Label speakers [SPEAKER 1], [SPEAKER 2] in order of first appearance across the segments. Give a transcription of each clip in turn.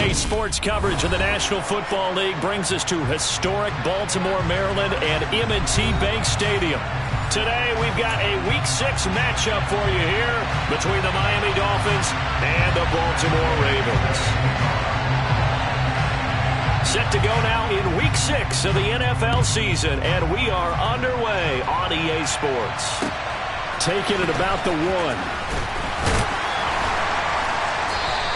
[SPEAKER 1] EA Sports coverage of the National Football League brings us to historic Baltimore, Maryland, and M&T Bank Stadium. Today, we've got a Week 6 matchup for you here between the Miami Dolphins and the Baltimore Ravens. Set to go now in Week 6 of the NFL season, and we are underway on EA Sports. Taking it about the 1.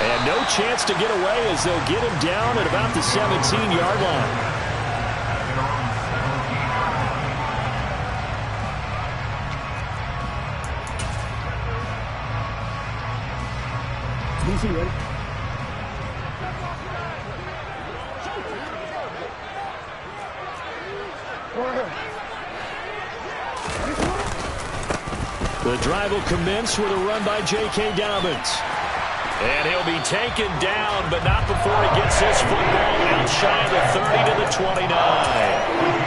[SPEAKER 1] And no chance to get away as they'll get him down at about the 17-yard line.
[SPEAKER 2] DC ready?
[SPEAKER 1] The drive will commence with a run by J.K. Dobbins. And he'll be taken down, but not before he gets this football out shy of the 30 to the 29.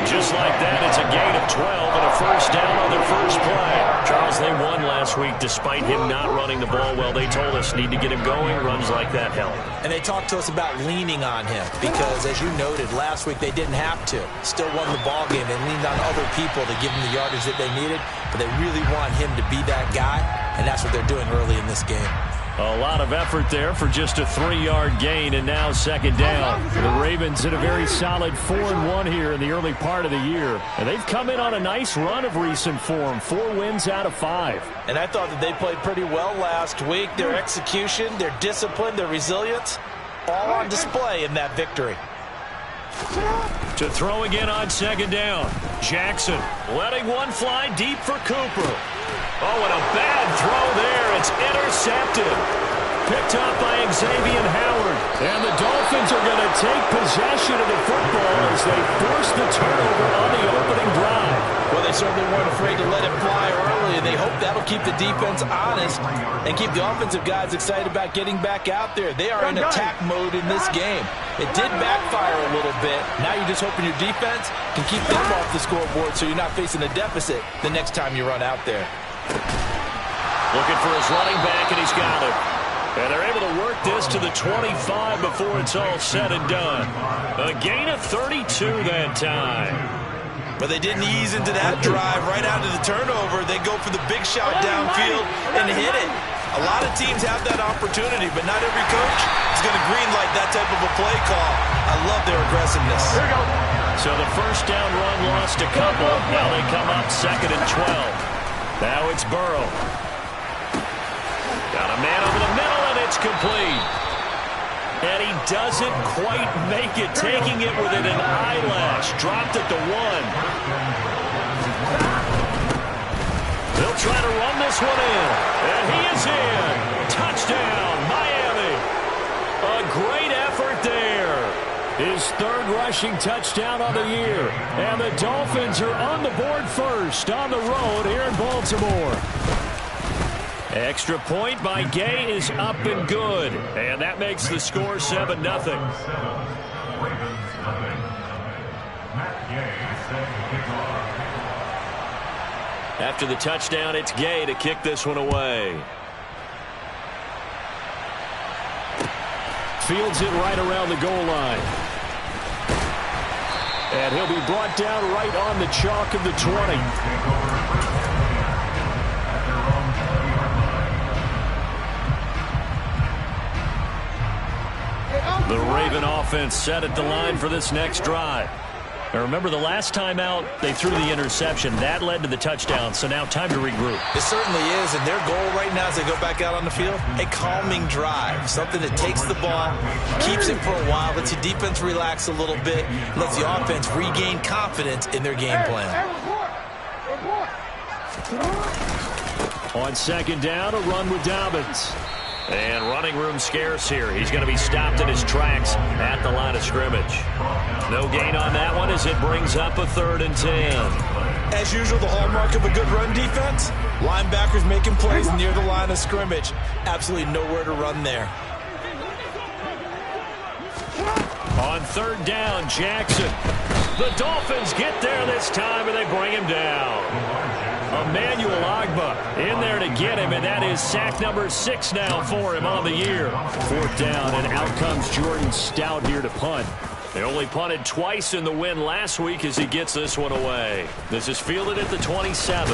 [SPEAKER 1] Just like that, it's a gain of 12 and a first down on their first play. Charles, they won last week despite him not running the ball well. They told us need to get him going. Runs like that help.
[SPEAKER 3] And they talked to us about leaning on him because, as you noted, last week they didn't have to. Still won the ball game. They leaned on other people to give them the yardage that they needed, but they really want him to be that guy, and that's what they're doing early in this game.
[SPEAKER 1] A lot of effort there for just a 3-yard gain, and now second down. The Ravens in a very solid 4-1 here in the early part of the year. And they've come in on a nice run of recent form, 4 wins out of 5.
[SPEAKER 3] And I thought that they played pretty well last week. Their execution, their discipline, their resilience, all on display in that victory.
[SPEAKER 1] To throw again on second down. Jackson letting one fly deep for Cooper. Oh, and a bad throw there. It's intercepted. Picked up by Xavier Howard. And the Dolphins are going to take possession of the football as they force the turnover on the opening drive.
[SPEAKER 3] Well, they certainly weren't afraid to let it fly early, and they hope that'll keep the defense honest and keep the offensive guys excited about getting back out there. They are in attack mode in this game. It did backfire a little bit. Now you're just hoping your defense can keep them off the scoreboard so you're not facing a deficit the next time you run out there.
[SPEAKER 1] Looking for his running back, and he's got it. And they're able to work this to the 25 before it's all said and done. A gain of 32 that time.
[SPEAKER 3] But they didn't ease into that drive right out of the turnover. They go for the big shot downfield and hit it. A lot of teams have that opportunity, but not every coach is going to greenlight that type of a play call. I love their aggressiveness.
[SPEAKER 1] Here we go. So the first down run lost a couple. Now they come up 2nd and 12. Now it's Burrow. Got a man over the middle, and it's complete. And he doesn't quite make it, taking it within an eyelash. Dropped at the 1. They'll try to run this one in. And he is in. Touchdown, Miami. A great effort there. His 3rd rushing touchdown on the year. And the Dolphins are on the board first on the road here in Baltimore. Extra point by Gay is up and good. And that makes the score 7-0. After the touchdown, it's Gay to kick this one away. Fields it right around the goal line. And he'll be brought down right on the chalk of the 20. The Raven offense set at the line for this next drive. Now remember, the last time out, they threw the interception. That led to the touchdown, so now time to regroup.
[SPEAKER 3] It certainly is, and their goal right now as they go back out on the field, a calming drive, something that takes the ball, keeps it for a while, lets the defense relax a little bit, lets the offense regain confidence in their game plan.
[SPEAKER 1] On second down, a run with Dobbins. And running room scarce here. He's going to be stopped in his tracks at the line of scrimmage. No gain on that one as it brings up a 3rd and 10.
[SPEAKER 3] As usual, the hallmark of a good run defense, linebackers making plays near the line of scrimmage. Absolutely nowhere to run there.
[SPEAKER 1] On 3rd down, Jackson. The Dolphins get there this time, and they bring him down. Emmanuel Ogbah in there to get him, and that is sack number 6 now for him on the year. 4th down, and out comes Jordan Stout here to punt. They only punted twice in the win last week as he gets this one away. This is fielded at the 27.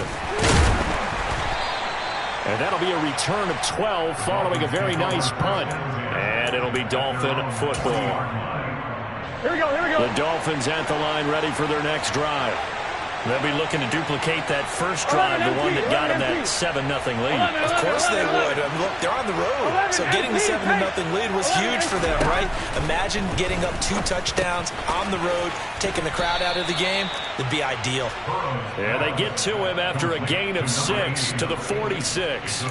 [SPEAKER 1] And that'll be a return of 12 following a very nice punt. And it'll be Dolphin football.
[SPEAKER 2] Here we go, here we go.
[SPEAKER 1] The Dolphins at the line ready for their next drive. They'll be looking to duplicate that first drive, the one that got them that 7-0 lead.
[SPEAKER 3] Of course they would. Look, they're on the road. So getting the 7-0 lead was huge for them, right? Imagine getting up 2 touchdowns on the road, taking the crowd out of the game. It'd be ideal.
[SPEAKER 1] Yeah, they get to him after a gain of 6 to the 46.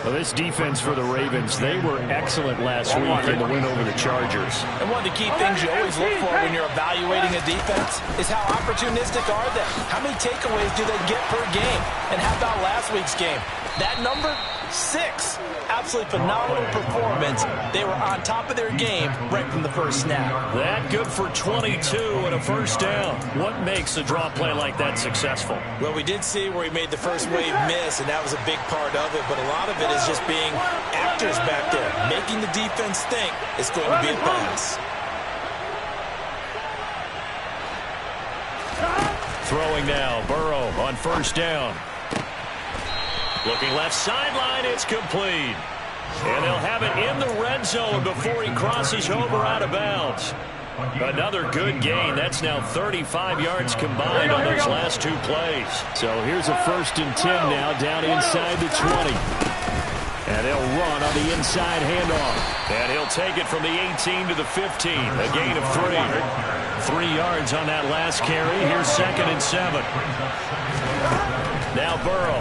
[SPEAKER 1] Well, this defense for the Ravens, they were excellent last week in the win over the Chargers.
[SPEAKER 3] And one of the key things you always look for when you're evaluating a defense is how opportunistic are they? How many takeaways do they get per game? And how about last week's game? That number, 6. Absolutely phenomenal performance. They were on top of their game right from the first snap.
[SPEAKER 1] That good for 22 and a first down. What makes a draw play like that successful?
[SPEAKER 3] Well, we did see where he made the first wave miss, and that was a big part of it. But a lot of it is just being actors back there, making the defense think it's going to be a pass.
[SPEAKER 1] Throwing now, Burrow on first down. Looking left sideline, it's complete. And they'll have it in the red zone before he crosses over out of bounds. Another good gain. That's now 35 yards combined on those last 2 plays. So here's a 1st and 10 now down inside the 20. And they'll run on the inside handoff. And he'll take it from the 18 to the 15. A gain of 3. 3 yards on that last carry. Here's 2nd and 7. Now Burrow.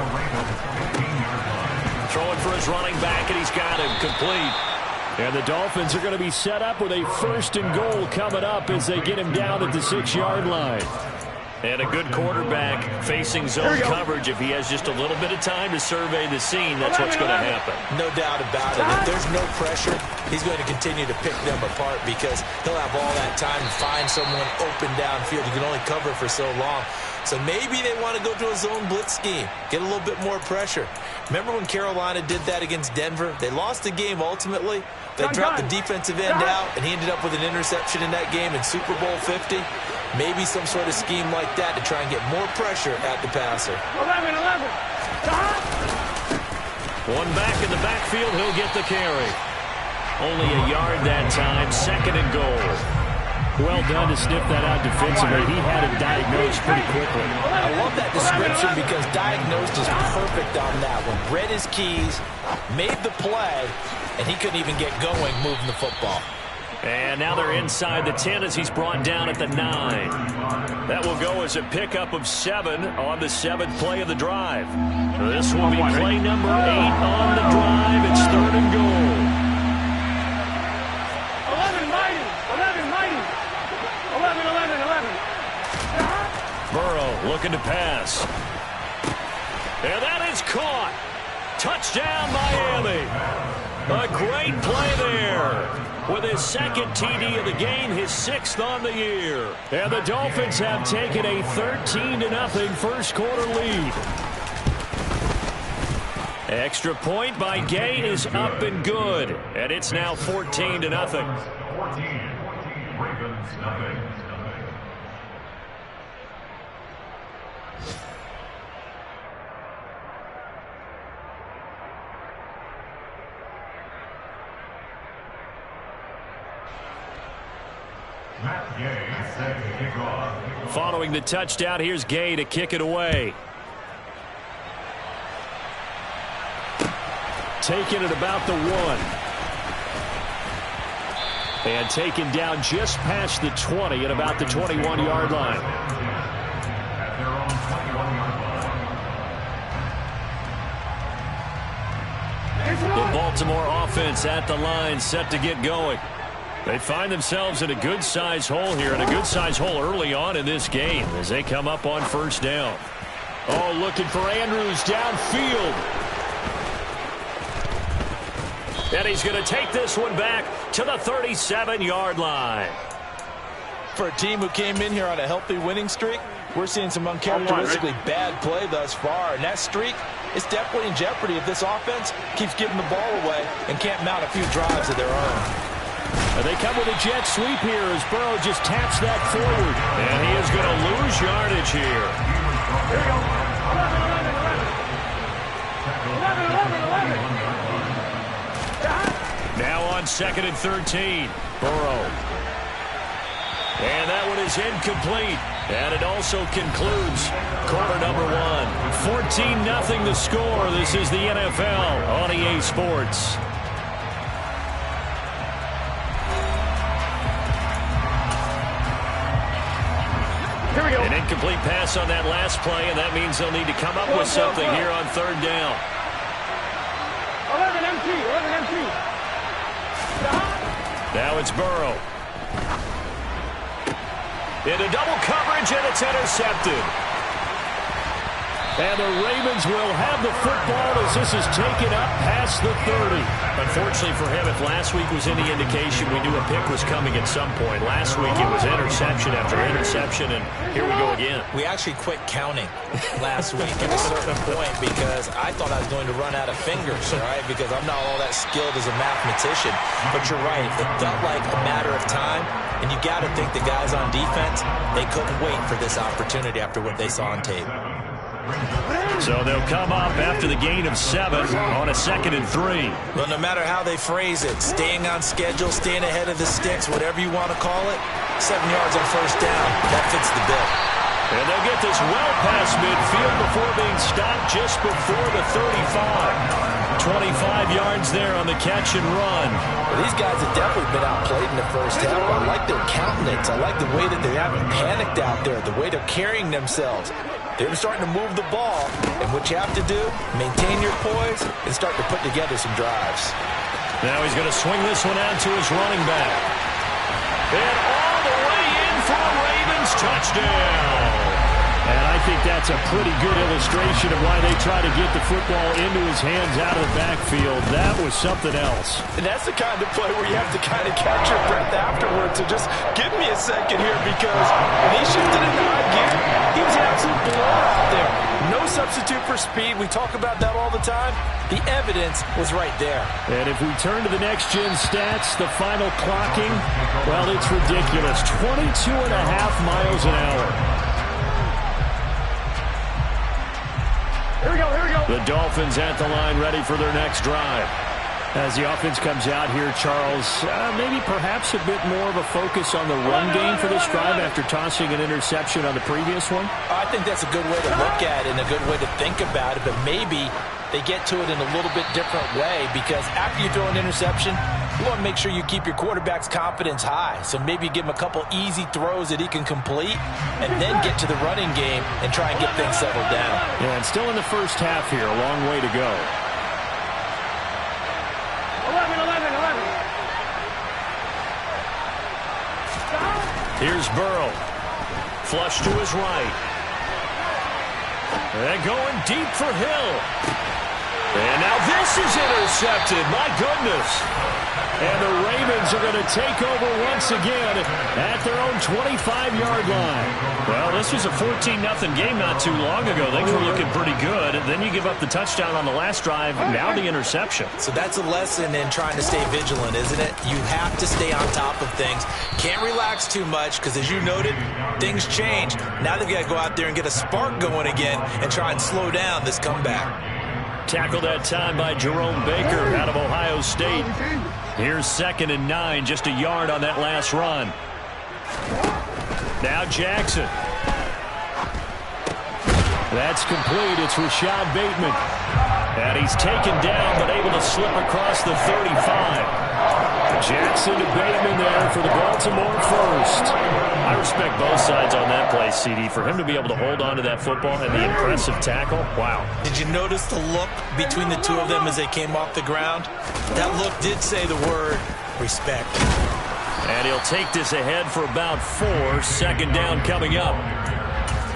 [SPEAKER 1] Throwing for his running back, and he's got him complete. And the Dolphins are going to be set up with a 1st and goal coming up as they get him down at the 6-yard line. And a good quarterback facing zone coverage. If he has just a little bit of time to survey the scene, that's what's going to happen.
[SPEAKER 3] No doubt about it. If there's no pressure, he's going to continue to pick them apart because he'll have all that time to find someone open downfield. You can only cover for so long. So maybe they want to go to a zone blitz scheme, get a little bit more pressure. Remember when Carolina did that against Denver? They lost the game ultimately. They dropped the defensive end out, and he ended up with an interception in that game in Super Bowl 50. Maybe some sort of scheme like that to try and get more pressure at the passer.
[SPEAKER 2] 11.
[SPEAKER 1] One back in the backfield, he'll get the carry. Only a yard that time, 2nd and goal. Well done to sniff that out defensively. He had it diagnosed pretty quickly.
[SPEAKER 3] I love that description because diagnosed is perfect on that one. Read his keys, made the play, and he couldn't even get going moving the football.
[SPEAKER 1] And now they're inside the 10 as he's brought down at the 9. That will go as a pickup of 7 on the 7th play of the drive. This will be play number 8 on the drive. It's 3rd and goal.
[SPEAKER 2] 11.
[SPEAKER 1] Burrow looking to pass. And that is caught. Touchdown, Miami. A great play there. With his 2nd TD of the game, his 6th on the year. And the Dolphins have taken a 13-0 first quarter lead. Extra point by Gay is up and good. And it's now 14-0.
[SPEAKER 4] 14. Ravens nothing.
[SPEAKER 1] Following the touchdown, here's Gay to kick it away. Taking it about the 1. And taken down just past the 20 at about the 21-yard line. The Baltimore offense at the line, set to get going. They find themselves in a good-sized hole here, and a good-sized hole early on in this game as they come up on first down. Oh, looking for Andrews downfield. And he's going to take this one back to the 37-yard line.
[SPEAKER 3] For a team who came in here on a healthy winning streak, We're seeing some uncharacteristically bad play thus far, and that streak is definitely in jeopardy if this offense keeps giving the ball away and can't mount a few drives of their own.
[SPEAKER 1] And they come with a jet sweep here as Burrow just taps that forward. And he is going to lose yardage here.
[SPEAKER 2] Here we go. 11.
[SPEAKER 1] Now on 2nd and 13. Burrow. And that one is incomplete. And it also concludes quarter number 1. 14-0 the score. This is the NFL on EA Sports.
[SPEAKER 2] Here we go.
[SPEAKER 1] An incomplete pass on that last play, and that means they'll need to come up with something here on 3rd down.
[SPEAKER 2] 11 MT.
[SPEAKER 1] Now it's Burrow. Into double coverage, and it's intercepted. And the Ravens will have the football as this is taken up past the 30. Unfortunately for him, if last week was any indication, we knew a pick was coming at some point. Last week it was interception after interception, and here we go again.
[SPEAKER 3] We actually quit counting last week at a certain point because I thought I was going to run out of fingers, all right, because I'm not all that skilled as a mathematician. But you're right, it felt like a matter of time, and you got to think the guys on defense, they couldn't wait for this opportunity after what they saw on tape.
[SPEAKER 1] So they'll come up after the gain of 7 on a 2nd and 3.
[SPEAKER 3] Well, no matter how they phrase it, staying on schedule, staying ahead of the sticks, whatever you want to call it, 7 yards on 1st down, that fits the bill.
[SPEAKER 1] And they'll get this well past midfield before being stopped just before the 35. 25 yards there on the catch and run.
[SPEAKER 3] Well, these guys have definitely been outplayed in the first half. I like their countenance. I like the way that they haven't panicked out there, the way they're carrying themselves. They're starting to move the ball, and what you have to do, maintain your poise and start to put together some drives.
[SPEAKER 1] Now he's going to swing this one out to his running back. And all the way in for a Ravens touchdown. And I think that's a pretty good illustration of why they try to get the football into his hands out of the backfield. That was something else.
[SPEAKER 3] And that's the kind of play where you have to kind of catch your breath afterwards. So just give me a second here because when he shifted into high gear, he was an absolute blowout out there. No substitute for speed. We talk about that all the time. The evidence was right there.
[SPEAKER 1] And if we turn to the next-gen stats, the final clocking, well, it's ridiculous. 22.5 miles an hour.
[SPEAKER 2] Here we go.
[SPEAKER 1] The Dolphins at the line ready for their next drive. As the offense comes out here, Charles, maybe perhaps a bit more of a focus on the run game for this drive after tossing an interception on the previous one?
[SPEAKER 3] I think that's a good way to look at it and a good way to think about it, but maybe they get to it in a little bit different way because after you throw an interception, you want to make sure you keep your quarterback's confidence high. So maybe give him a couple easy throws that he can complete and then get to the running game and try and get things settled down.
[SPEAKER 1] Yeah, and still in the first half here, a long way to go.
[SPEAKER 2] 11.
[SPEAKER 1] Here's Burrow. Flush to his right. And going deep for Hill. And now this is intercepted. My goodness. And the Ravens are going to take over once again at their own 25-yard line. Well, this was a 14-0 game not too long ago. Things were looking pretty good. And then you give up the touchdown on the last drive. Now the interception.
[SPEAKER 3] So that's a lesson in trying to stay vigilant, isn't it? You have to stay on top of things. Can't relax too much because, as you noted, things change. Now they've got to go out there and get a spark going again and try and slow down this comeback.
[SPEAKER 1] Tackled that time by Jerome Baker out of Ohio State. Here's 2nd and 9, just a yard on that last run. Now Jackson. That's complete. It's Rashad Bateman. And he's taken down but able to slip across the 35. Jackson to Bateman there for the Baltimore first. I respect both sides on that play, CD. For him to be able to hold on to that football and the impressive tackle, wow.
[SPEAKER 3] Did you notice the look between the two of them as they came off the ground? That look did say the word respect.
[SPEAKER 1] And he'll take this ahead for about 4. 2nd down coming up.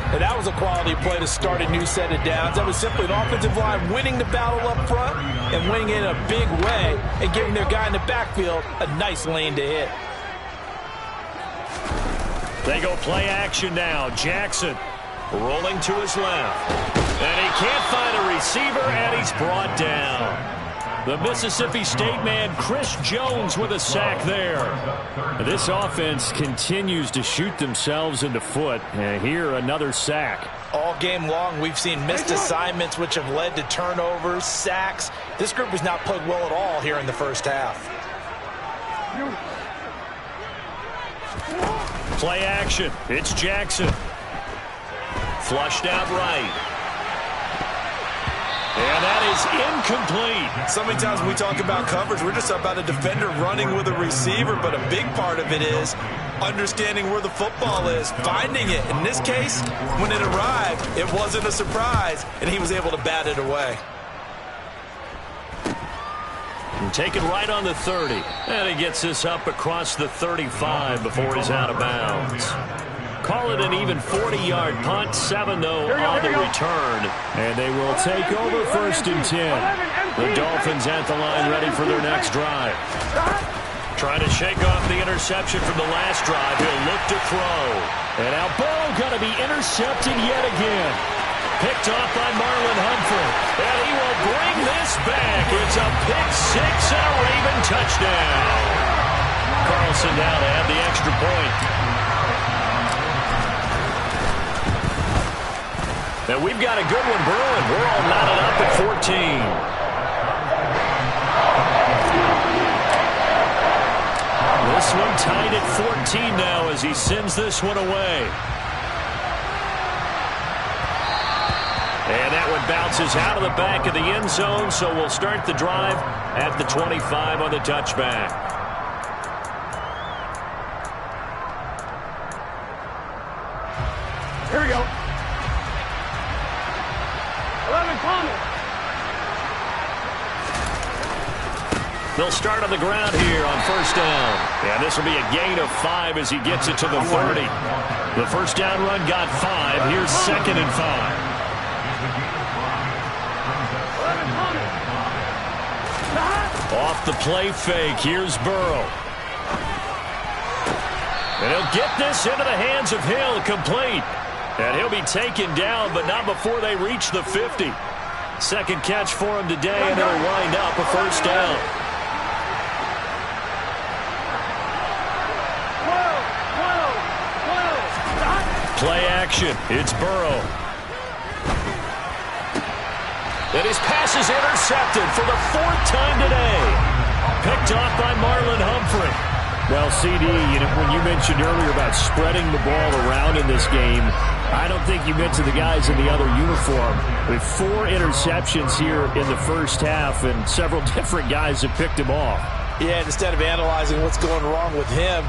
[SPEAKER 3] And that was a quality play to start a new set of downs. That was simply an offensive line winning the battle up front and winning it in a big way and giving their guy in the backfield a nice lane to hit.
[SPEAKER 1] They go play action now. Jackson Rolling to his left. And he can't find a receiver, and he's brought down. The Mississippi State man, Chris Jones, with a sack there. This offense continues to shoot themselves in the foot. And here, another sack.
[SPEAKER 3] All game long, we've seen missed assignments, which have led to turnovers, sacks. This group has not played well at all here in the first half.
[SPEAKER 1] Play action. It's Jackson. Flushed out right. And that is incomplete.
[SPEAKER 3] So many times when we talk about coverage, we're just about a defender running with a receiver, but a big part of it is understanding where the football is, finding it. In this case, when it arrived, it wasn't a surprise, and he was able to bat it away.
[SPEAKER 1] And take it right on the 30. And he gets this up across the 35 before he's out of bounds. Call it an even 40-yard punt. 7, though, on the return. And they will take over 1st and 10. The Dolphins at the line ready for their next drive. Trying to shake off the interception from the last drive. He'll look to throw. And now Burrow going to be intercepted yet again. Picked off by Marlon Humphrey. And he will bring this back. It's a pick 6 and a Raven touchdown. Carlson now to add the extra point. And we've got a good one brewing. We're all knotted up at 14. This one tied at 14 now as he sends this one away. And that one bounces out of the back of the end zone, so we'll start the drive at the 25 on the touchback.
[SPEAKER 2] Here we go. 11, Thomas.
[SPEAKER 1] They'll start on the ground here on 1st down. And this will be a gain of 5 as he gets it to the 30. The 1st down run got 5. Here's 2nd and 5. Off the play fake, here's Burrow. And he'll get this into the hands of Hill, complete. And he'll be taken down, but not before they reach the 50. Second catch for him today, and it'll wind up a 1st down.
[SPEAKER 2] 12.
[SPEAKER 1] Play action, it's Burrow. And his pass is intercepted for the 4th time today. Picked off by Marlon Humphrey.
[SPEAKER 5] Well, CD, when you mentioned earlier about spreading the ball around in this game, I don't think you mentioned the guys in the other uniform. With 4 interceptions here in the first half, and several different guys have picked him off.
[SPEAKER 3] Yeah, instead of analyzing what's going wrong with him,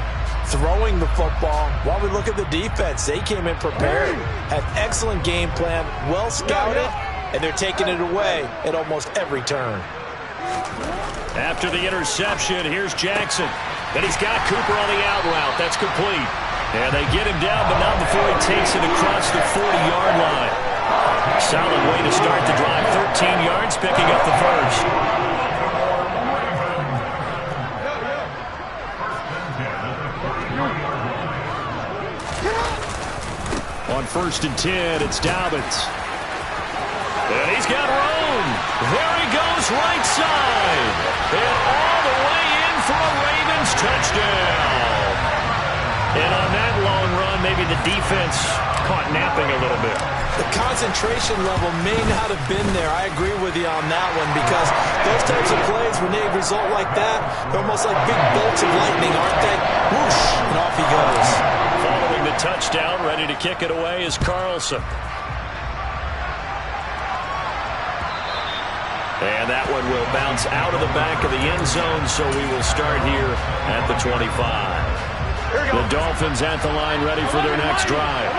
[SPEAKER 3] throwing the football, while we look at the defense, they came in prepared, had excellent game plan, well scouted, and they're taking it away at almost every turn.
[SPEAKER 1] After the interception, here's Jackson. And he's got Cooper on the out route. That's complete. And they get him down, but not before he takes it across the 40-yard line. Solid way to start the drive. 13 yards, picking up the first. On 1st and 10, it's Dobbins. And he's got room. There he goes, right side. And all the way in for a Ravens touchdown. And on that long run, maybe the defense caught napping a little bit.
[SPEAKER 3] The concentration level may not have been there. I agree with you on that one, because those types of plays, when they result like that, they're almost like big bolts of lightning, aren't they? Whoosh, and off he goes.
[SPEAKER 1] Following the touchdown, ready to kick it away is Carlson. And that one will bounce out of the back of the end zone, so we will start here at the 25. The Dolphins at the line ready for their next drive.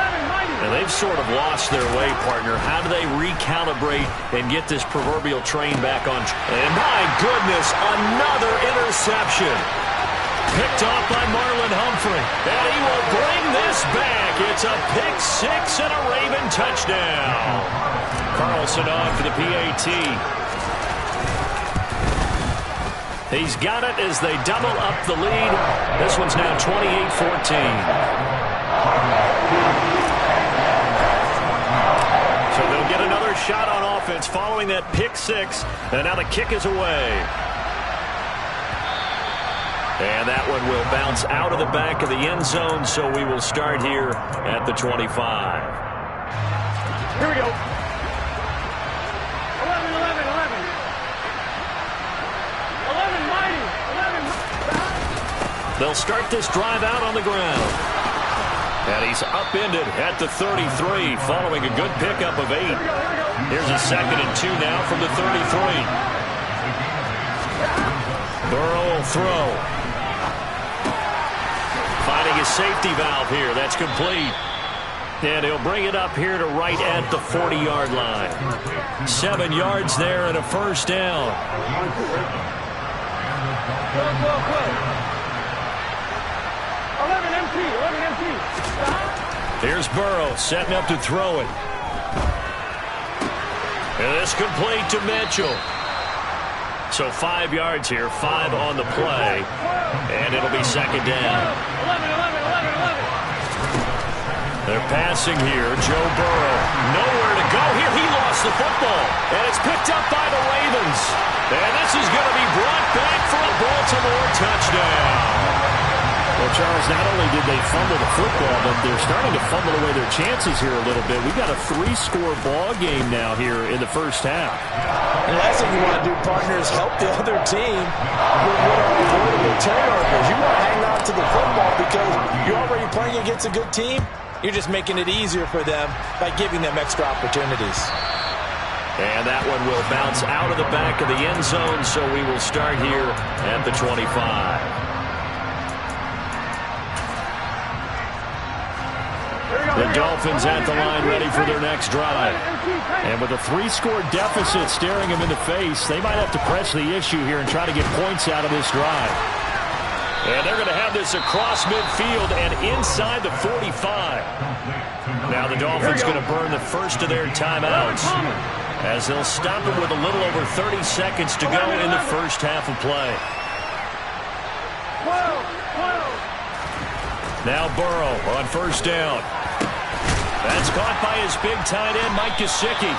[SPEAKER 1] And they've sort of lost their way, partner. How do they recalibrate and get this proverbial train back on? And my goodness, another interception. Picked off by Marlon Humphrey. And he will bring this back. It's a pick 6 and a Raven touchdown. Carlson on for the PAT. He's got it as they double up the lead. This one's now 28-14. shot on offense following that pick six. And now the kick is away. And that one will bounce out of the back of the end zone, so we will start here at the 25.
[SPEAKER 2] Here we go. 11, 11, 11. 11 mighty. 11.
[SPEAKER 1] They'll start this drive out on the ground. And he's upended at the 33 following a good pickup of 8. Here's a 2nd and 2 now from the 33. Burrow will throw. Finding his safety valve here. That's complete. And he'll bring it up here to right at the 40-yard line. 7 yards there and a first down.
[SPEAKER 2] Go. 11 MT. 11 MT.
[SPEAKER 1] Here's Burrow setting up to throw it. And it's complete to Mitchell. So 5 yards here, 5 on the play. And it'll be 2nd down.
[SPEAKER 2] 11.
[SPEAKER 1] They're passing here. Joe Burrow. Nowhere to go here. He lost the football. And it's picked up by the Ravens. And this is going to be brought back for a Baltimore touchdown.
[SPEAKER 5] Well, Charles, not only did they fumble the football, but they're starting to fumble away their chances here a little bit. We've got a 3-score ball game now here in the first half.
[SPEAKER 3] And the last thing you want to do, partner, is help the other team with what are avoidable turnovers. You want to hang on to the football because you're already playing against a good team. You're just making it easier for them by giving them extra opportunities.
[SPEAKER 1] And that one will bounce out of the back of the end zone, so we will start here at the 25. The Dolphins at the line ready for their next drive. And with a 3-score deficit staring them in the face, they might have to press the issue here and try to get points out of this drive. And they're going to have this across midfield and inside the 45. Now the Dolphins going to burn the first of their timeouts as they'll stop it with a little over 30 seconds to go in the first half of play. Now Burrow on first down. That's caught by his big tight end, Mike Gesicki.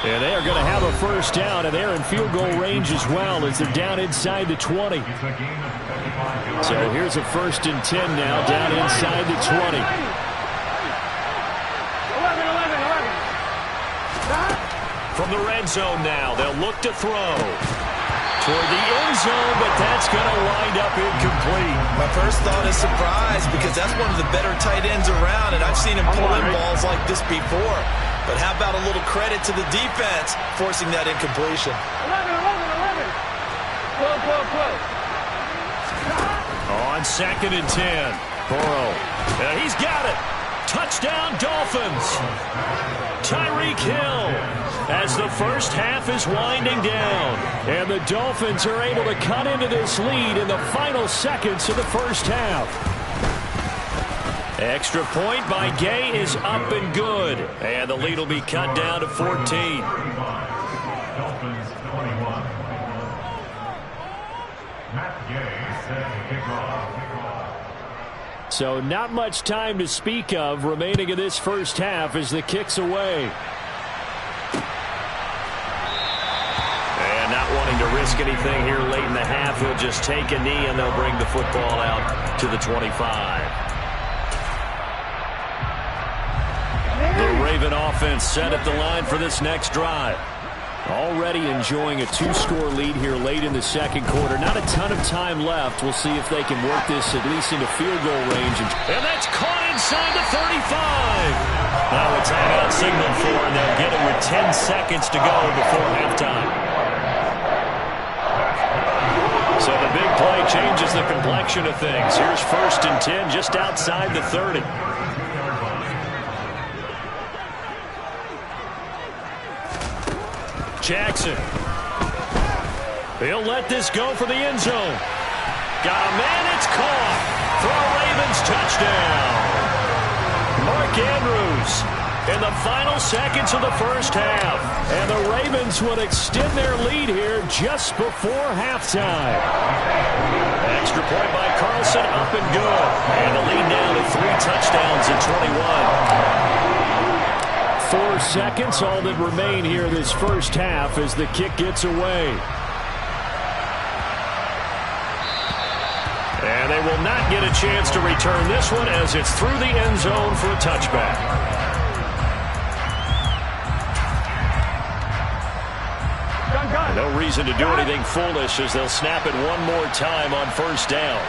[SPEAKER 1] And they are going to have a first down, and they're in field goal range as well as they're down inside the 20. So here's a 1st and 10 now, down inside the 20.
[SPEAKER 2] 11.
[SPEAKER 1] From the red zone now, they'll look to throw. Toward the end zone, but that's going to wind up incomplete.
[SPEAKER 3] My first thought is surprise because that's one of the better tight ends around, and I've seen him pull in balls like this before. But how about a little credit to the defense forcing that incompletion?
[SPEAKER 2] 11.
[SPEAKER 1] On 2nd and 10, Burrow. He's got it. Touchdown, Dolphins. Tyreek Hill as the first half is winding down. And the Dolphins are able to cut into this lead in the final seconds of the first half. Extra point by Gay is up and good. And the lead will be cut down to 14.
[SPEAKER 4] Dolphins 21. Matt Gay set to kick off.
[SPEAKER 5] So not much time to speak of remaining in this first half as the kick's away.
[SPEAKER 1] And not wanting to risk anything here late in the half, he'll just take a knee and they'll bring the football out to the 25. The Raven offense set at the line for this next drive. Already enjoying a 2-score lead here late in the second quarter. Not a ton of time left. We'll see if they can work this at least into field goal range. And that's caught inside the 35. Now a timeout signal for, and they'll get it with 10 seconds to go before halftime. So the big play changes the complexion of things. Here's 1st and 10 just outside the 30. Jackson. He'll let this go for the end zone. Got a man, it's caught for a Ravens touchdown. Mark Andrews in the final seconds of the first half. And the Ravens would extend their lead here just before halftime. Extra point by Carlson, up and good. And the lead now to 3 touchdowns in 21.
[SPEAKER 5] 4 seconds, all that remain here this first half as the kick gets away. And they will not get a chance to return this one as it's through the end zone for a touchback. No reason to do anything foolish as they'll snap it one more time on first down.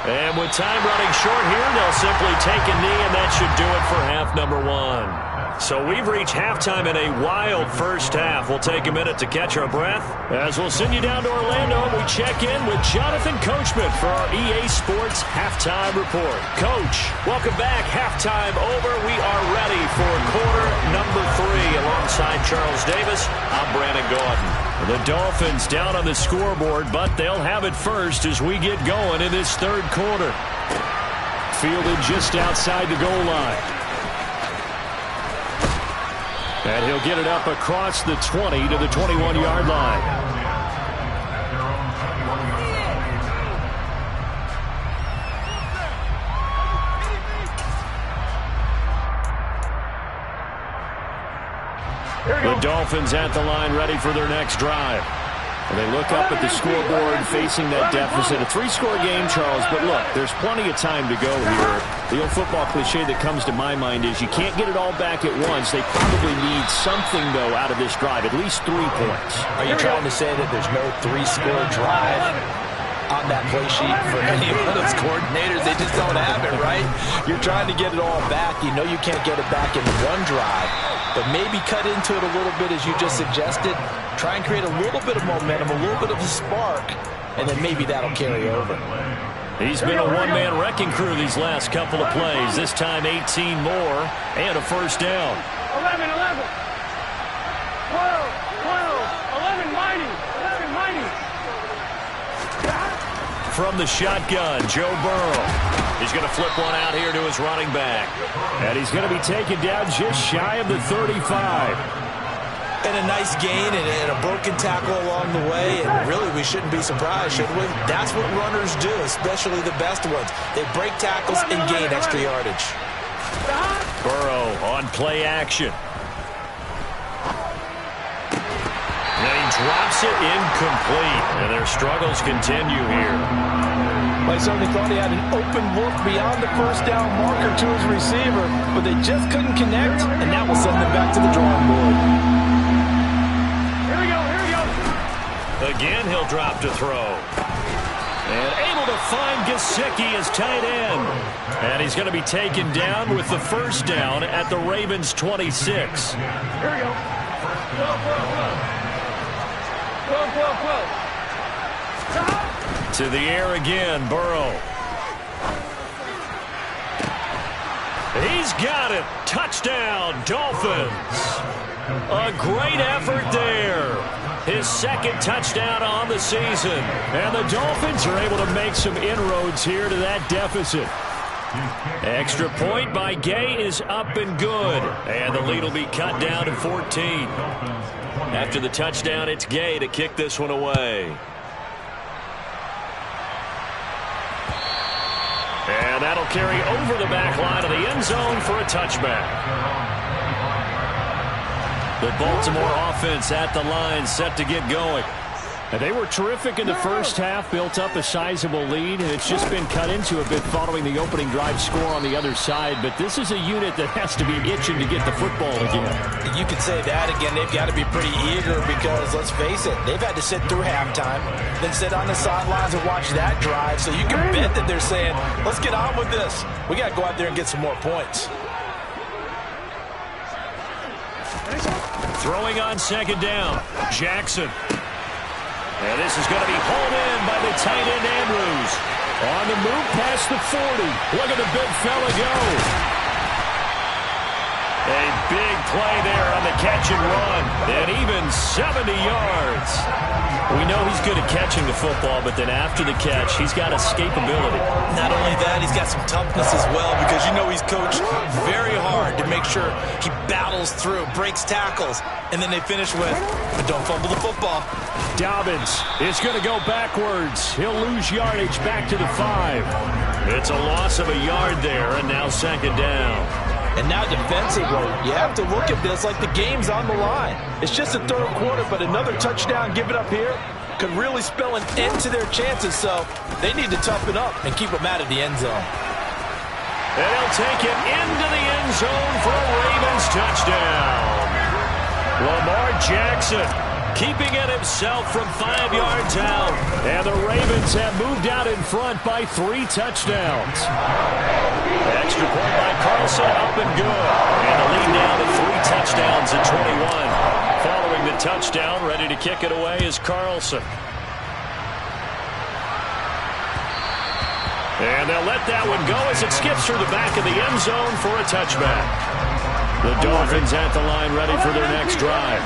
[SPEAKER 5] And with time running short here, they'll simply take a knee, and that should do it for half number one. So we've reached halftime in a wild first half. We'll take a minute to catch our breath as we'll send you down to Orlando. We check in with Jonathan Coachman for our EA Sports Halftime Report. Coach, welcome back. Halftime over. We are ready for quarter number 3. Alongside Charles Davis, I'm Brandon Gaudin. The Dolphins down on the scoreboard, but they'll have it first as we get going in this third quarter. Fielded just outside the goal line. And he'll get it up across the 20 to the 21-yard line. The Dolphins at the line, ready for their next drive. And they look up at the scoreboard facing that deficit. A 3-score game, Charles, but look, there's plenty of time to go here. The old football cliche that comes to my mind is you can't get it all back at once. They probably need something, though, out of this drive, at least 3 points.
[SPEAKER 3] Are you trying to say that there's no 3-score drive on that play sheet for any of those coordinators? They just don't have it, right? You're trying to get it all back. You know you can't get it back in one drive, but maybe cut into it a little bit as you just suggested. Try and create a little bit of momentum, a little bit of a spark, and then maybe that'll carry over.
[SPEAKER 5] He's been a one-man wrecking crew these last couple of plays. This time 18 more and a first down.
[SPEAKER 2] 11, 11. 12, 12, 11 mighty, 11 mighty.
[SPEAKER 5] From the shotgun, Joe Burrow. He's going to flip one out here to his running back. And he's going to be taken down just shy of the 35.
[SPEAKER 3] And a nice gain and a broken tackle along the way. And really, we shouldn't be surprised, should we? That's what runners do, especially the best ones. They break tackles and gain extra yardage.
[SPEAKER 5] Burrow on play action. And he drops it incomplete. And their struggles continue here.
[SPEAKER 3] I certainly thought he had an open look beyond the first down marker to his receiver, but they just couldn't connect, and that will send them back to the drawing board.
[SPEAKER 5] Again, he'll drop to throw. And able to find Gesicki as tight end. And he's going to be taken down with the first down at the Ravens' 26.
[SPEAKER 2] Here we go. 12.
[SPEAKER 5] To the air again, Burrow. He's got it. Touchdown, Dolphins. A great effort there. His second touchdown on the season. And the Dolphins are able to make some inroads here to that deficit. Extra point by Gay is up and good. And the lead will be cut down to 14. After the touchdown, it's Gay to kick this one away. And that'll carry over the back line of the end zone for a touchback. The Baltimore offense at the line, set to get going. And they were terrific in the first half, built up a sizable lead, and it's just been cut into a bit following the opening drive score on the other side. But this is a unit that has to be itching to get the football again.
[SPEAKER 3] You could say that again. They've got to be pretty eager because, let's face it, they've had to sit through halftime, then sit on the sidelines and watch that drive. So you can bet that they're saying, let's get on with this. We got to go out there and get some more points.
[SPEAKER 5] Throwing on second down, Jackson. And this is going to be hauled in by the tight end Andrews. On the move past the 40. Look at the big fella go. A big play there on the catch and run. And even 70 yards. We know he's good at catching the football, but then after the catch, he's got escapability.
[SPEAKER 3] Not only that, he's got some toughness as well because you know he's coached very hard to make sure he battles through, breaks tackles, and then they finish with, but don't fumble the football.
[SPEAKER 5] Dobbins is going to go backwards. He'll lose yardage back to the 5. It's a loss of a yard there, and now second down.
[SPEAKER 3] And now defensively, you have to look at this like the game's on the line. It's just a third quarter, but another touchdown given up here could really spell an end to their chances, so they need to toughen up and keep them out of the end zone.
[SPEAKER 1] And he'll take it into the end zone for a Ravens touchdown. Lamar Jackson keeping it himself from 5 yards out. And the Ravens have moved out in front by 3 touchdowns. Extra point by Carlson, up and good. And the lead now to 3 touchdowns at 21. Following the touchdown, ready to kick it away is Carlson. And they'll let that one go as it skips through the back of the end zone for a touchback. The Dolphins at the line ready for their next drive.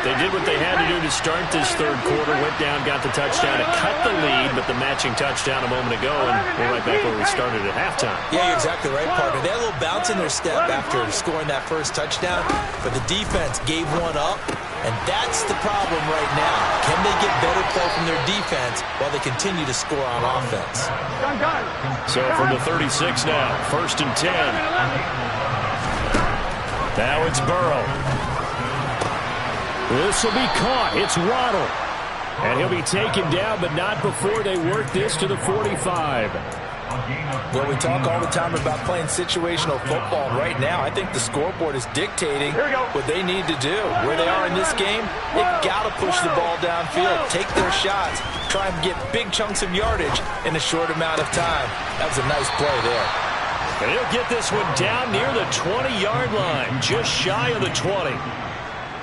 [SPEAKER 1] They did what they had to do to start this third quarter, went down, got the touchdown to cut the lead, but the matching touchdown a moment ago, and we're right back where we started at halftime.
[SPEAKER 3] Yeah, you're exactly right, partner. They had a little bounce in their step after scoring that first touchdown, but the defense gave one up, and that's the problem right now. Can they get better play from their defense while they continue to score on offense?
[SPEAKER 1] So from the 36 now, 1st and 10. Now it's Burrow. This will be caught. It's Waddle. And he'll be taken down, but not before they work this to the 45.
[SPEAKER 3] Well, we talk all the time about playing situational football. Right now, I think the scoreboard is dictating what they need to do. Where they are in this game, they've got to push the ball downfield, take their shots, try and get big chunks of yardage in a short amount of time. That was a nice play there.
[SPEAKER 1] And he'll get this one down near the 20-yard line, just shy of the 20.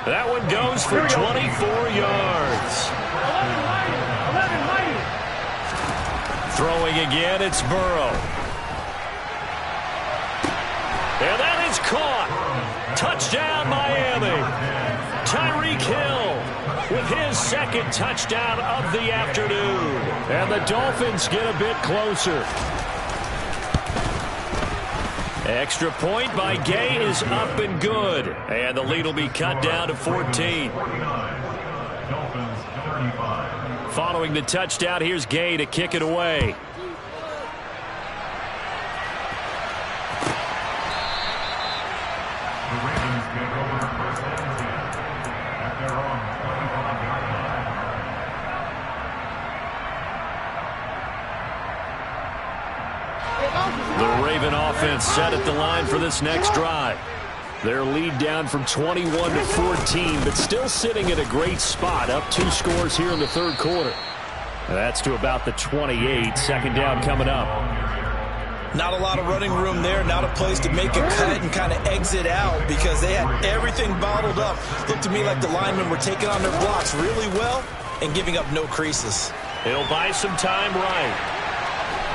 [SPEAKER 1] That one goes for 24 yards. Throwing again, it's Burrow. And that is caught. Touchdown, Miami. Tyreek Hill with his second touchdown of the afternoon. And the Dolphins get a bit closer. Extra point by Gay is up and good. And the lead will be cut down to 14. Following the touchdown, here's Gay to kick it away. The Raven offense set at the line for this next drive. Their lead down from 21 to 14, but still sitting at a great spot, up 2 scores here in the third quarter. That's to about the 28. Second down coming up.
[SPEAKER 3] Not a lot of running room there, not a place to make a cut and kind of exit out because they had everything bottled up. Looked to me like the linemen were taking on their blocks really well and giving up no creases.
[SPEAKER 1] He'll buy some time right.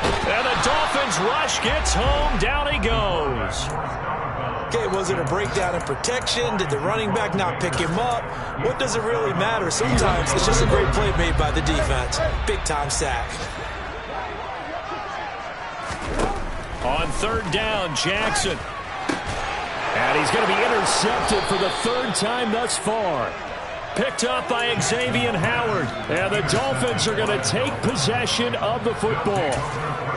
[SPEAKER 1] And the Dolphins rush gets home. Down he goes.
[SPEAKER 3] Okay, was it a breakdown in protection? Did the running back not pick him up? What does it really matter? Sometimes it's just a great play made by the defense. Big-time sack.
[SPEAKER 1] On third down, Jackson. And he's going to be intercepted for the 3rd time thus far. Picked up by Xavier Howard. And the Dolphins are going to take possession of the football.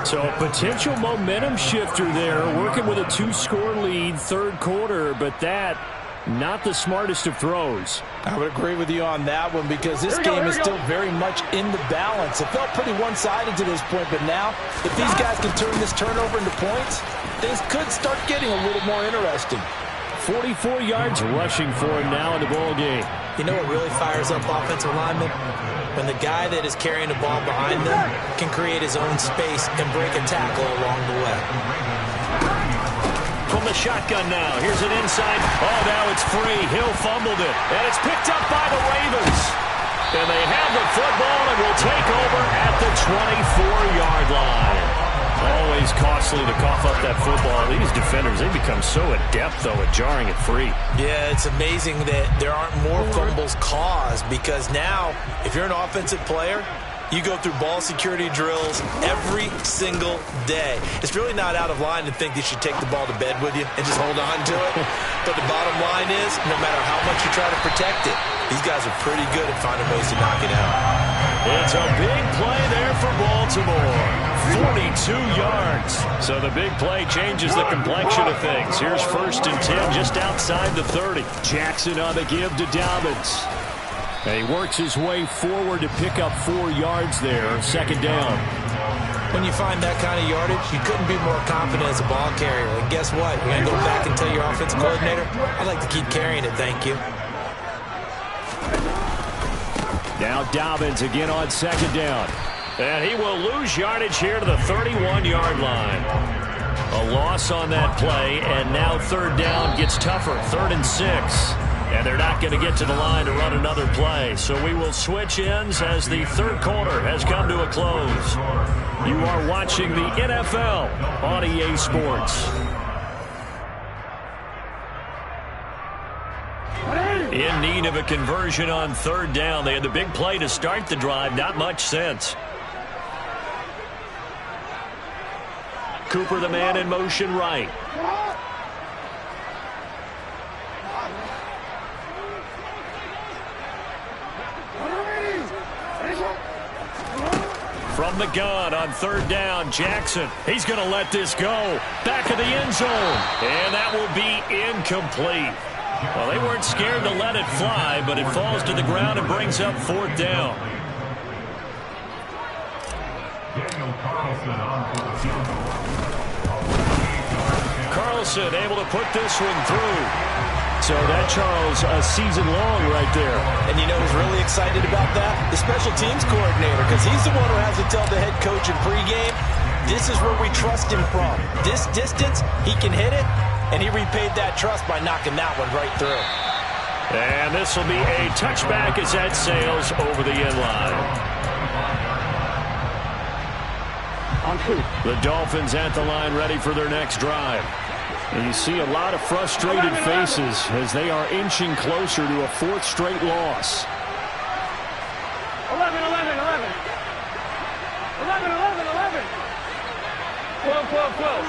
[SPEAKER 1] So a potential momentum shifter there, working with a 2-score lead, third quarter, but that not the smartest of throws.
[SPEAKER 3] I would agree with you on that one because this game is still very much in the balance. It felt pretty one-sided to this point, but now if these guys can turn this turnover into points, things could start getting a little more interesting.
[SPEAKER 1] 44 yards rushing for him now in the ball game.
[SPEAKER 3] You know what really fires up offensive linemen? When the guy that is carrying the ball behind them can create his own space and break a tackle along the way.
[SPEAKER 1] From the shotgun now. Here's an inside. Oh, now it's free. Hill fumbled it. And it's picked up by the Ravens. And they have the football and will take over at the 24-yard line. Always costly to cough up that football. These defenders, they become so adept, though, at jarring it free.
[SPEAKER 3] Yeah, it's amazing that there aren't more fumbles caused because now, if you're an offensive player, You go through ball security drills every single day. It's really not out of line to think you should take the ball to bed with you and just hold on to it. But the bottom line is, no matter how much you try to protect it, these guys are pretty good at finding ways to knock it out.
[SPEAKER 1] It's a big play there for Baltimore. 42 yards. So the big play changes the complexion of things. Here's 1st and 10 just outside the 30.
[SPEAKER 5] Jackson on the give to Dobbins. And he works his way forward to pick up 4 yards there. 2nd down.
[SPEAKER 3] When you find that kind of yardage, you couldn't be more confident as a ball carrier. And guess what? You're going to go back and tell your offensive coordinator, I'd like to keep carrying it, thank you.
[SPEAKER 5] Now Dobbins again on 2nd down.
[SPEAKER 1] And he will lose yardage here to the 31-yard line. A loss on that play, and now 3rd down gets tougher. 3rd and 6. And they're not going to get to the line to run another play. So we will switch ends as the 3rd quarter has come to a close. You are watching the NFL on EA Sports. In need of a conversion on 3rd down. They had the big play to start the drive. Not much sense. Cooper, the man in motion right. From the gun on 3rd down, Jackson. He's going to let this go. Back of the end zone. And that will be incomplete. Well, they weren't scared to let it fly, but it falls to the ground and brings up 4th down. Carlson able to put this one through. So that, Charles, a season long right there.
[SPEAKER 3] And you know who's really excited about that? The special teams coordinator, because he's the one who has to tell the head coach in pregame, this is where we trust him from. This distance, he can hit it, and he repaid that trust by knocking that one right through.
[SPEAKER 1] And this will be a touchback as that sails over the end line. The Dolphins at the line ready for their next drive. And you see a lot of frustrated faces as they are inching closer to a 4th straight loss.
[SPEAKER 2] 11, 11, 11. 11, 11, 11. 12, 12, 12.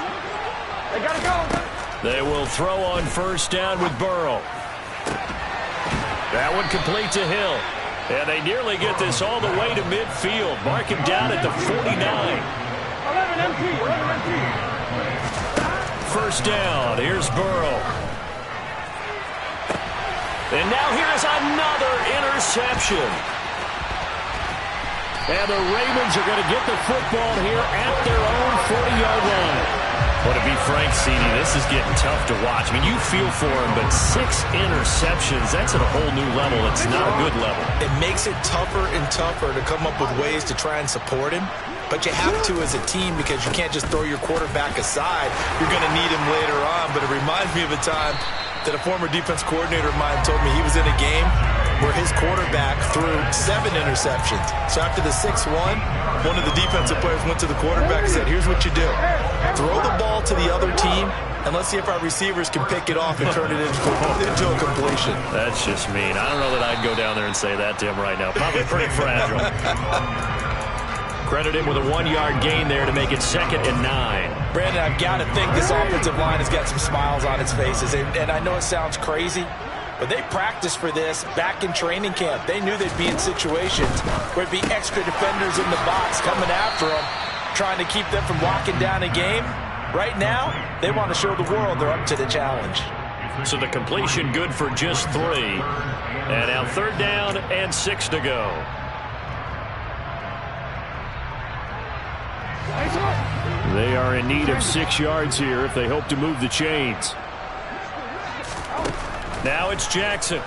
[SPEAKER 2] They got to go.
[SPEAKER 1] They will throw on 1st down with Burrow. That one complete to Hill. And they nearly get this all the way to midfield. Mark him down at the 49.
[SPEAKER 2] 11 empty, 11 empty.
[SPEAKER 1] 1st down. Here's Burrow. And now here's another interception. And the Ravens are going to get the football here at their own 40-yard line. Well, to be frank, CD, this is getting tough to watch. I mean, you feel for him, but 6 interceptions, that's at a whole new level. It's not a good level.
[SPEAKER 3] It makes it tougher and tougher to come up with ways to try and support him. But you have to as a team because you can't just throw your quarterback aside. You're going to need him later on. But it reminds me of a time that a former defense coordinator of mine told me he was in a game where his quarterback threw 7 interceptions. So after the 6th one of the defensive players went to the quarterback and said, here's what you do. Throw the ball to the other team, and let's see if our receivers can pick it off and turn it into a completion.
[SPEAKER 1] That's just mean. I don't know that I'd go down there and say that to him right now. Probably pretty fragile. Credit him with a 1-yard gain there to make it 2nd and 9.
[SPEAKER 3] Brandon, I've got to think this offensive line has got some smiles on its faces. And I know it sounds crazy, but they practiced for this back in training camp. They knew they'd be in situations where there'd be extra defenders in the box coming after them, trying to keep them from locking down a game. Right now, they want to show the world they're up to the challenge.
[SPEAKER 1] So the completion good for just 3. And now 3rd down and 6 to go.
[SPEAKER 5] They are in need of 6 yards here if they hope to move the chains.
[SPEAKER 1] Now it's Jackson.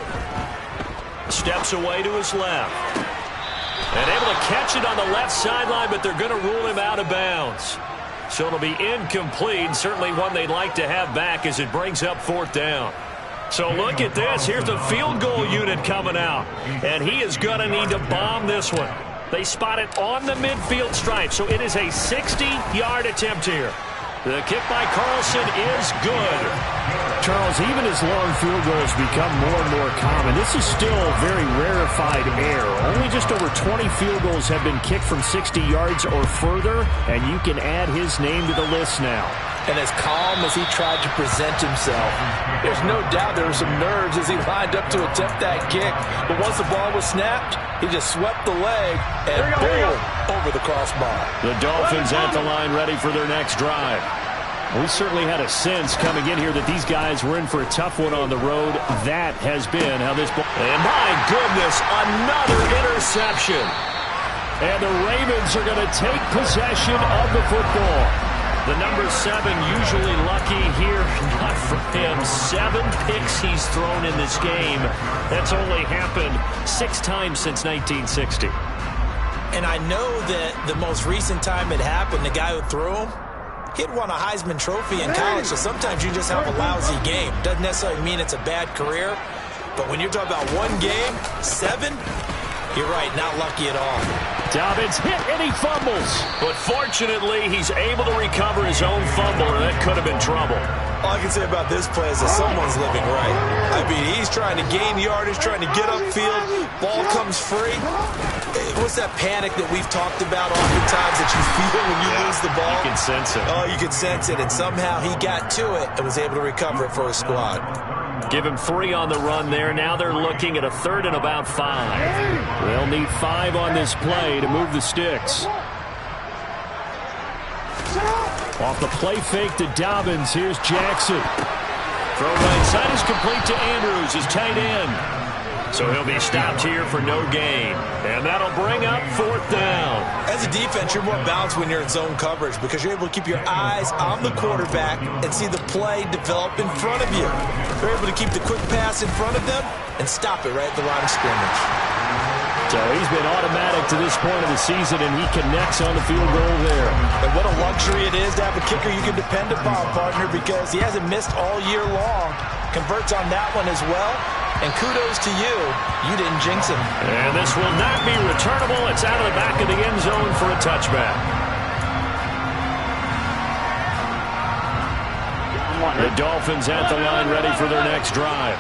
[SPEAKER 1] Steps away to his left. And able to catch it on the left sideline, but they're going to rule him out of bounds. So it'll be incomplete. Certainly one they'd like to have back as it brings up 4th down. So look at this. Here's the field goal unit coming out. And he is going to need to bomb this one. They spot it on the midfield stripe. So it is a 60-yard attempt here. The kick by Carlson is good.
[SPEAKER 5] Charles, even as long field goals become more and more common, this is still very rarefied air. Only just over 20 field goals have been kicked from 60 yards or further, and you can add his name to the list now.
[SPEAKER 3] And as calm as he tried to present himself, there's no doubt there were some nerves as he lined up to attempt that kick. But once the ball was snapped, he just swept the leg and boom, over the crossbar.
[SPEAKER 5] The Dolphins at the line ready for their next drive. We certainly had a sense coming in here that these guys were in for a tough one on the road. That has been how this ball...
[SPEAKER 1] And my goodness, another interception.
[SPEAKER 5] And the Ravens are going to take possession of the football. The number 7 usually lucky here. Not for him. 7 picks he's thrown in this game. That's only happened 6 times since 1960.
[SPEAKER 3] And I know that the most recent time it happened, the guy who threw him, he'd won a Heisman Trophy in college, so sometimes you just have a lousy game. Doesn't necessarily mean it's a bad career, but when you're talking about one game, 7, you're right, not lucky at all.
[SPEAKER 5] Dobbins hit and he fumbles.
[SPEAKER 1] But fortunately, he's able to recover his own fumble, and that could have been trouble.
[SPEAKER 3] All I can say about this play is that someone's living right. I mean, he's trying to gain yardage, trying to get upfield. Ball comes free. What's that panic that we've talked about oftentimes that you feel when you lose the ball?
[SPEAKER 1] You can sense it.
[SPEAKER 3] Oh, you can sense it, and somehow he got to it and was able to recover it for his squad.
[SPEAKER 1] Give him 3 on the run there. Now they're looking at a 3rd and about 5.
[SPEAKER 5] They'll need 5 on this play to move the sticks. Off the play fake to Dobbins. Here's Jackson.
[SPEAKER 1] Throw right side is complete to Andrews, his tight end. So he'll be stopped here for no gain. And that'll bring up 4th down.
[SPEAKER 3] As a defense, you're more balanced when you're in zone coverage because you're able to keep your eyes on the quarterback and see the play develop in front of you. You're able to keep the quick pass in front of them and stop it right at the line of scrimmage.
[SPEAKER 5] So he's been automatic to this point of the season, and he connects on the field goal there.
[SPEAKER 3] And what a luxury it is to have a kicker you can depend upon, partner, because he hasn't missed all year long. Converts on that one as well. And kudos to you. You didn't jinx him.
[SPEAKER 1] And this will not be returnable. It's out of the back of the end zone for a touchback.
[SPEAKER 5] The Dolphins at the line ready for their next drive.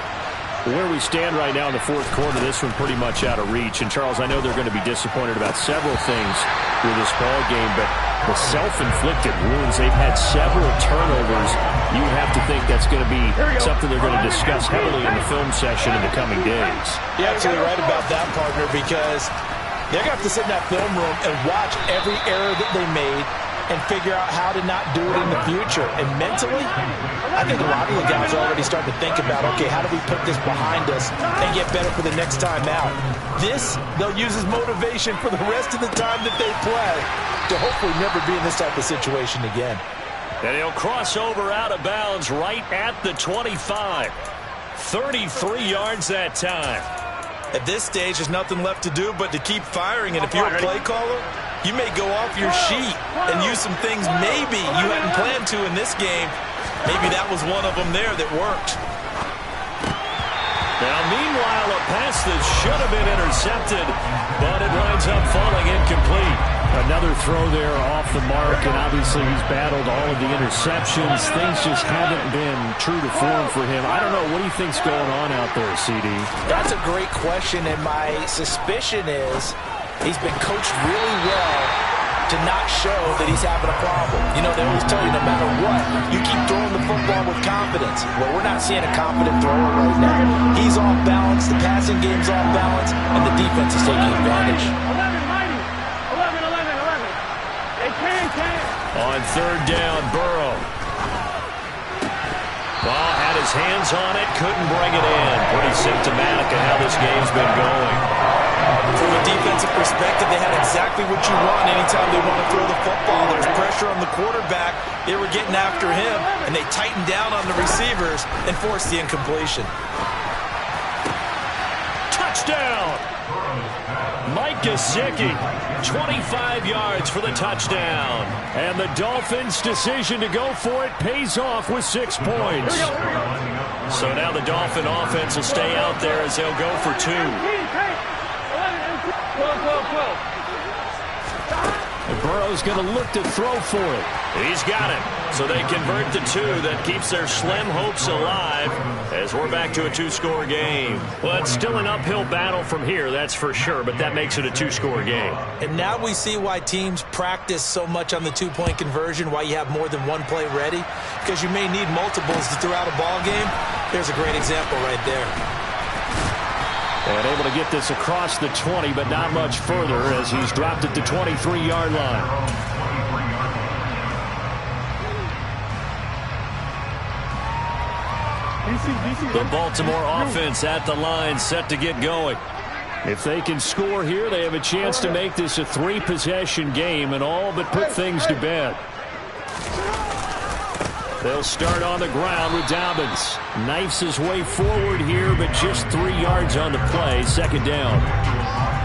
[SPEAKER 5] Where we stand right now in the 4th quarter, this one pretty much out of reach. And, Charles, I know they're going to be disappointed about several things through this ball game, but the self-inflicted wounds, they've had several turnovers. You have to think that's going to be something they're going to discuss heavily in the film session in the coming days.
[SPEAKER 3] You're absolutely right about that, partner, because they're going to have to sit in that film room and watch every error that they made and figure out how to not do it in the future. And mentally, I think a lot of the guys are already starting to think about, okay, how do we put this behind us and get better for the next time out? This, they'll use as motivation for the rest of the time that they play to hopefully never be in this type of situation again.
[SPEAKER 1] And he'll cross over out of bounds right at the 25. 33 yards that time.
[SPEAKER 3] At this stage, there's nothing left to do but to keep firing. And if you're a play caller, you may go off your sheet and use some things maybe you hadn't planned to in this game. Maybe that was one of them there that worked.
[SPEAKER 1] Now, meanwhile, a pass that should have been intercepted, but it winds up falling incomplete.
[SPEAKER 5] Another throw there off the mark, and obviously he's battled all of the interceptions. Things just haven't been true to form for him. I don't know. What do you think's going on out there, CD?
[SPEAKER 3] That's a great question, and my suspicion is he's been coached really well to not show that he's having a problem. You know, they always tell you no matter what, you keep throwing the football with confidence. Well, we're not seeing a confident thrower right now. He's off balance, the passing game's off balance, and the defense is taking advantage.
[SPEAKER 2] 11.
[SPEAKER 1] On 3rd down, Burrow. Ball had his hands on it, couldn't bring it in. Pretty symptomatic of how this game's been going.
[SPEAKER 3] From a defensive perspective, they had exactly what you want anytime they want to throw the football. There's pressure on the quarterback. They were getting after him, and they tightened down on the receivers and forced the incompletion.
[SPEAKER 1] Touchdown! Mike Gesicki, 25 yards for the touchdown.
[SPEAKER 5] And the Dolphins' decision to go for it pays off with 6 points.
[SPEAKER 1] So now the Dolphin offense will stay out there as they'll go for 2.
[SPEAKER 5] And Burrow's going to look to throw for it.
[SPEAKER 1] He's got it. So they convert the two. That keeps their slim hopes alive as we're back to a two-score game.
[SPEAKER 5] Well, it's still an uphill battle from here, that's for sure, but that makes it a two-score game.
[SPEAKER 3] And now we see why teams practice so much on the two-point conversion, why you have more than one play ready, because you may need multiples throughout a ball game. Here's a great example right there.
[SPEAKER 5] And able to get this across the 20, but not much further as he's dropped it to 23-yard line. The Baltimore offense at the line, set to get going. If they can score here, they have a chance to make this a three-possession game and all but put things to bed. They'll start on the ground with Dobbins. Knifes his way forward here, but just 3 yards on the play. Second down.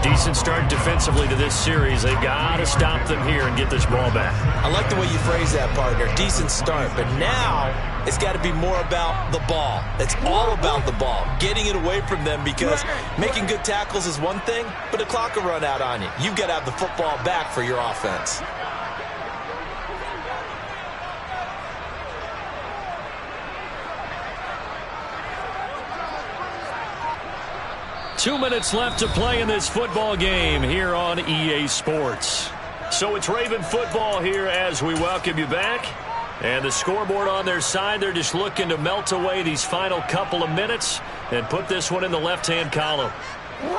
[SPEAKER 5] Decent start defensively to this series. They've got to stop them here and get this ball back.
[SPEAKER 3] I like the way you phrase that, partner. Decent start, but now it's got to be more about the ball. It's all about the ball, getting it away from them, because making good tackles is one thing, but the clock will run out on you. You've got to have the football back for your offense.
[SPEAKER 5] Two minutes left to play in this football game here on EA Sports.
[SPEAKER 1] So it's Raven football here as we welcome you back. And the scoreboard on their side, they're just looking to melt away these final couple of minutes and put this one in the left-hand column.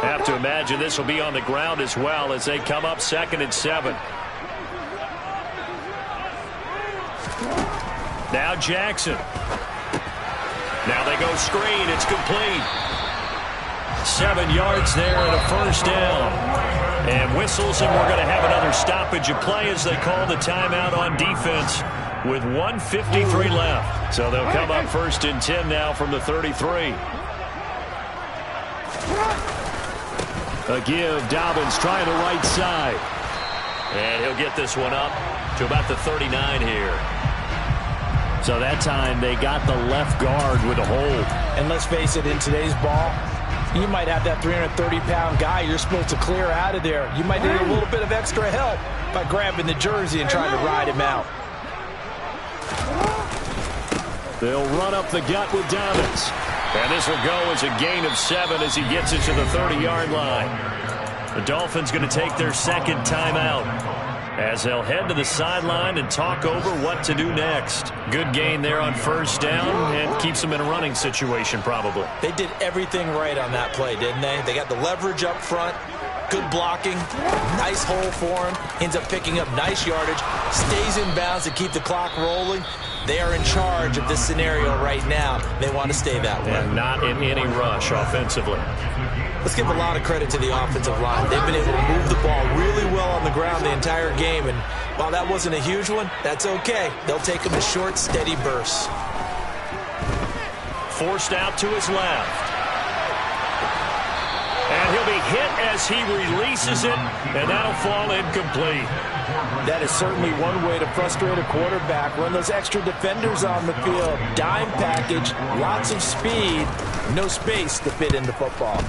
[SPEAKER 1] Have to imagine this will be on the ground as well as they come up 2nd and 7. Now Jackson. Now they go screen. It's complete. 7 yards there and a first down. And whistles, and we're going to have another stoppage of play as they call the timeout on defense with 1:53 left. So they'll come up 1st and 10 now from the 33. A give. Dobbins trying the right side. And he'll get this one up to about the 39 here. So that time they got the left guard with a hold.
[SPEAKER 3] And let's face it, in today's ball, you might have that 330-pound guy you're supposed to clear out of there. You might need a little bit of extra help by grabbing the jersey and trying to ride him out.
[SPEAKER 5] They'll run up the gut with Dobbins. And this will go as a gain of 7 as he gets it to the 30-yard line. The Dolphins going to take their second timeout as they'll head to the sideline and talk over what to do next. Good gain there on first down and keeps them in a running situation probably.
[SPEAKER 3] They did everything right on that play, didn't they? They got the leverage up front, good blocking, nice hole for him, ends up picking up nice yardage, stays in bounds to keep the clock rolling. They are in charge of this scenario right now. They want to stay that way.
[SPEAKER 5] And not in any rush offensively.
[SPEAKER 3] Let's give a lot of credit to the offensive line. They've been able to move the ball really well on the ground the entire game, and while that wasn't a huge one, that's okay. They'll take them in short, steady bursts.
[SPEAKER 1] Forced out to his left. And he'll be hit as he releases it, and that'll fall incomplete.
[SPEAKER 3] That is certainly one way to frustrate a quarterback. Run those extra defenders on the field. Dime package, lots of speed, no space to fit into football.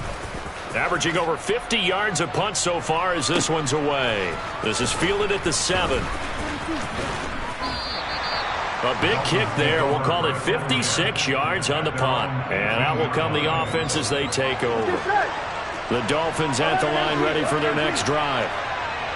[SPEAKER 1] Averaging over 50 yards a punt so far as this one's away. This is fielded at the 7. A big kick there. We'll call it 56 yards on the punt. And out will come the offense as they take over. The Dolphins at the line ready for their next drive.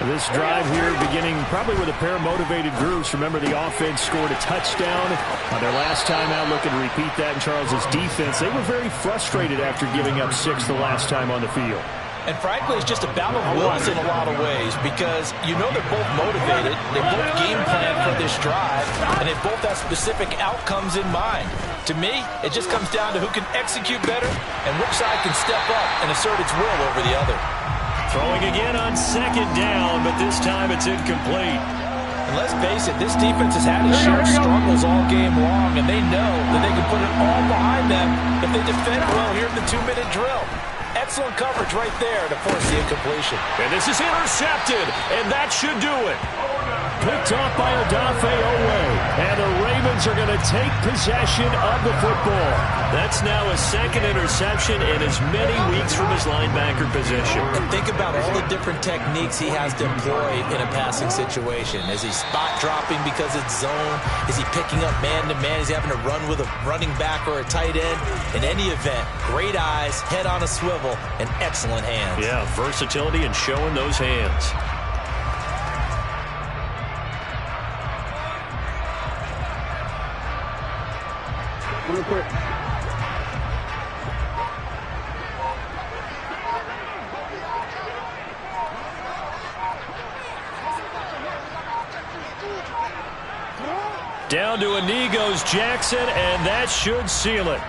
[SPEAKER 5] This drive here beginning probably with a pair of motivated groups. Remember, the offense scored a touchdown on their last time out. Looking to repeat that in Charles's defense. They were very frustrated after giving up 6 the last time on the field.
[SPEAKER 3] And frankly, it's just a battle of wills in a lot of ways, because you know they're both motivated. They both game plan for this drive, and they both have specific outcomes in mind. To me, it just comes down to who can execute better and which side can step up and assert its will over the other.
[SPEAKER 1] Throwing again on second down, but this time it's incomplete.
[SPEAKER 3] And let's face it, this defense has had its share of struggles all game long, and they know that they can put it all behind them if they defend well here in the 2-minute drill. Excellent coverage right there to force the incompletion.
[SPEAKER 1] And this is intercepted, and that should do it.
[SPEAKER 5] picked off by Odafe Owe. And the Ravens are going to take possession of the football.
[SPEAKER 1] That's now a second interception in as many weeks from his linebacker position.
[SPEAKER 3] And think about all the different techniques he has to employ in a passing situation. Is he spot dropping because it's zone? Is he picking up man-to-man? Is he having to run with a running back or a tight end? In any event, great eyes, head on a swivel, and excellent hands.
[SPEAKER 1] Yeah, versatility and showing those hands.
[SPEAKER 2] Real quick.
[SPEAKER 1] Down to a knee goes Jackson, and that should seal it.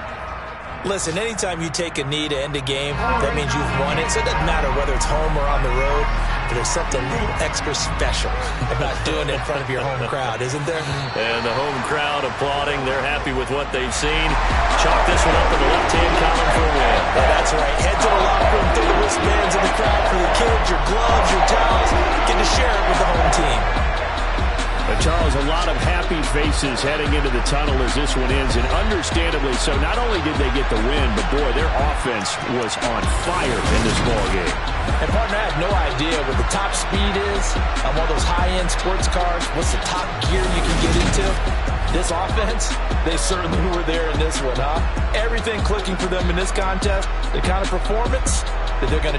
[SPEAKER 3] Listen, anytime you take a knee to end a game, that means you've won it. So it doesn't matter whether it's home or on the road. But there's something a little extra special about doing it in front of your home crowd, isn't there?
[SPEAKER 1] And the home crowd applauding. They're happy with what they've seen. Chalk this one up in the left-hand column for a win.
[SPEAKER 3] Yeah, that's right. Head to the locker room, throw the wristbands in the crowd for the kids, your gloves, your towels. Get to share it with the home team.
[SPEAKER 5] And Charles, a lot of happy faces heading into the tunnel as this one ends, and understandably so. Not only did they get the win, but boy, their offense was on fire in this ball game.
[SPEAKER 3] And partner, I have no idea what the top speed is on one of those high-end sports cars. What's the top gear you can get into? This offense, they certainly were there in this one, huh? Everything clicking for them in this contest, the kind of performance that they're going to